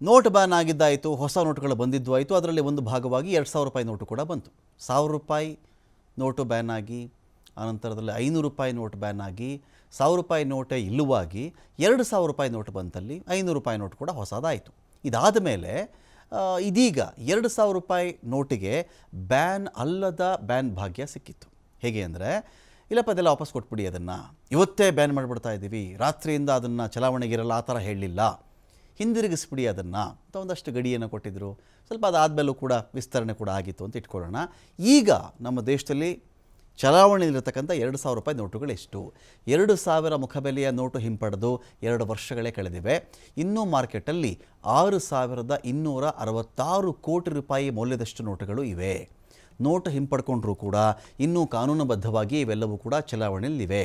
Note ban ಆಗಿದ್ದಾಯಿತು, ಹೊಸ ನೋಟುಗಳು ಬಂದಿದ್ದು ಆಯಿತು. ಅದರಲ್ಲಿ ಒಂದು ಭಾಗವಾಗಿ 2,000 ರೂಪಾಯಿ ನೋಟು ಕೂಡ ಬಂತು. 1,000 ರೂಪಾಯಿ ನೋಟು ಬ್ಯಾನ್ ಆಗಿ, ಆನಂತರದಲ್ಲಿ 500 ರೂಪಾಯಿ ನೋಟ್ ಬ್ಯಾನ್ ಆಗಿ, 1,000 ರೂಪಾಯಿ ನೋಟೇ ಇಲ್ಲವಾಗಿ 2,000 ರೂಪಾಯಿ ನೋಟು ಬಂತಲ್ಲಿ 500 ರೂಪಾಯಿ ನೋಟು ಕೂಡ ಹೊಸದಾಯಿತು. ಇದಾದ ಮೇಲೆ ಇದೀಗ 2,000 ರೂಪಾಯಿ ನೋಟಿಗೆ ಬ್ಯಾನ್ ಅಲ್ಲದ ಬ್ಯಾನ್ ಭಾಗ್ಯ ಸಿಕ್ಕಿತ್ತು. ಹೇಗೆ ಅಂದರೆ, ಇಲ್ಲಪ್ಪ ಅದೆಲ್ಲ ವಾಪಸ್ ಕೊಟ್ಬಿಡಿ, ಅದನ್ನು ಇವತ್ತೇ ಬ್ಯಾನ್ ಮಾಡಿಬಿಡ್ತಾ ಇದ್ದೀವಿ, ರಾತ್ರಿಯಿಂದ ಅದನ್ನು ಚಲಾವಣೆಗಿರಲ್ಲ, ಆ ಥರ ಹೇಳಲಿಲ್ಲ, ಹಿಂದಿರುಗಿಸ್ಬಿಡಿ ಅದನ್ನು ಅಂತ ಒಂದಷ್ಟು ಗಡಿಯನ್ನು ಕೊಟ್ಟಿದ್ದರು. ಸ್ವಲ್ಪ ಅದಾದಮೇಲೂ ಕೂಡ ವಿಸ್ತರಣೆ ಕೂಡ ಆಗಿತ್ತು ಅಂತ ಇಟ್ಕೊಳ್ಳೋಣ. ಈಗ ನಮ್ಮ ದೇಶದಲ್ಲಿ ಚಲಾವಣೆಯಲ್ಲಿರತಕ್ಕಂಥ 2,000 ರೂಪಾಯಿ ನೋಟುಗಳು ಎಷ್ಟು? 2,000 ಮುಖಬೆಲೆಯ ನೋಟು ಹಿಂಪಡೆದು 2 ವರ್ಷಗಳೇ ಕಳೆದಿವೆ. ಇನ್ನೂ ಮಾರ್ಕೆಟಲ್ಲಿ 6,266 ಕೋಟಿ ರೂಪಾಯಿ ಮೌಲ್ಯದಷ್ಟು ನೋಟುಗಳು ಇವೆ. ನೋಟು ಹಿಂಪಡ್ಕೊಂಡ್ರೂ ಕೂಡ ಇನ್ನೂ ಕಾನೂನುಬದ್ಧವಾಗಿ ಇವೆಲ್ಲವೂ ಕೂಡ ಚಲಾವಣೆಯಲ್ಲಿವೆ.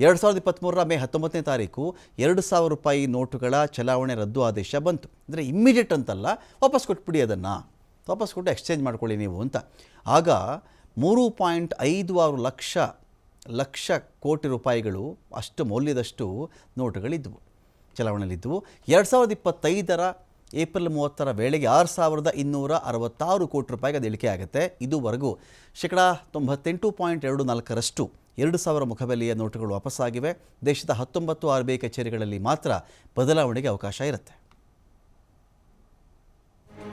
2023 ಮೇ 19ನೇ ತಾರೀಕು 2,000 ರೂಪಾಯಿ ನೋಟುಗಳ ಚಲಾವಣೆ ರದ್ದು ಆದೇಶ ಬಂತು. ಅಂದರೆ ಇಮ್ಮಿಡಿಯೇಟ್ ಅಂತಲ್ಲ, ವಾಪಸ್ ಕೊಟ್ಬಿಡಿ, ಅದನ್ನು ವಾಪಸ್ ಕೊಟ್ಟು ಎಕ್ಸ್ಚೇಂಜ್ ಮಾಡ್ಕೊಳ್ಳಿ ನೀವು ಅಂತ. ಆಗ 3.56 ಲಕ್ಷ ಕೋಟಿ ರೂಪಾಯಿಗಳು ಅಷ್ಟು ಮೌಲ್ಯದಷ್ಟು ನೋಟುಗಳಿದ್ದವು, ಚಲಾವಣೆಯಲ್ಲಿದ್ದವು. 2025 ಏಪ್ರಿಲ್ 30 ವೇಳೆಗೆ 6,266 ಕೋಟಿ ರೂಪಾಯಿಗೆ ಅದು ಇಳಿಕೆ ಆಗುತ್ತೆ. ಇದುವರೆಗೂ 98.24% 2,000 ಮುಖಬೆಲೆಯ ನೋಟುಗಳು ವಾಪಸ್ಸಾಗಿವೆ. ದೇಶದ 19 RBI ಕಚೇರಿಗಳಲ್ಲಿ ಮಾತ್ರ ಬದಲಾವಣೆಗೆ ಅವಕಾಶ ಇರುತ್ತೆ.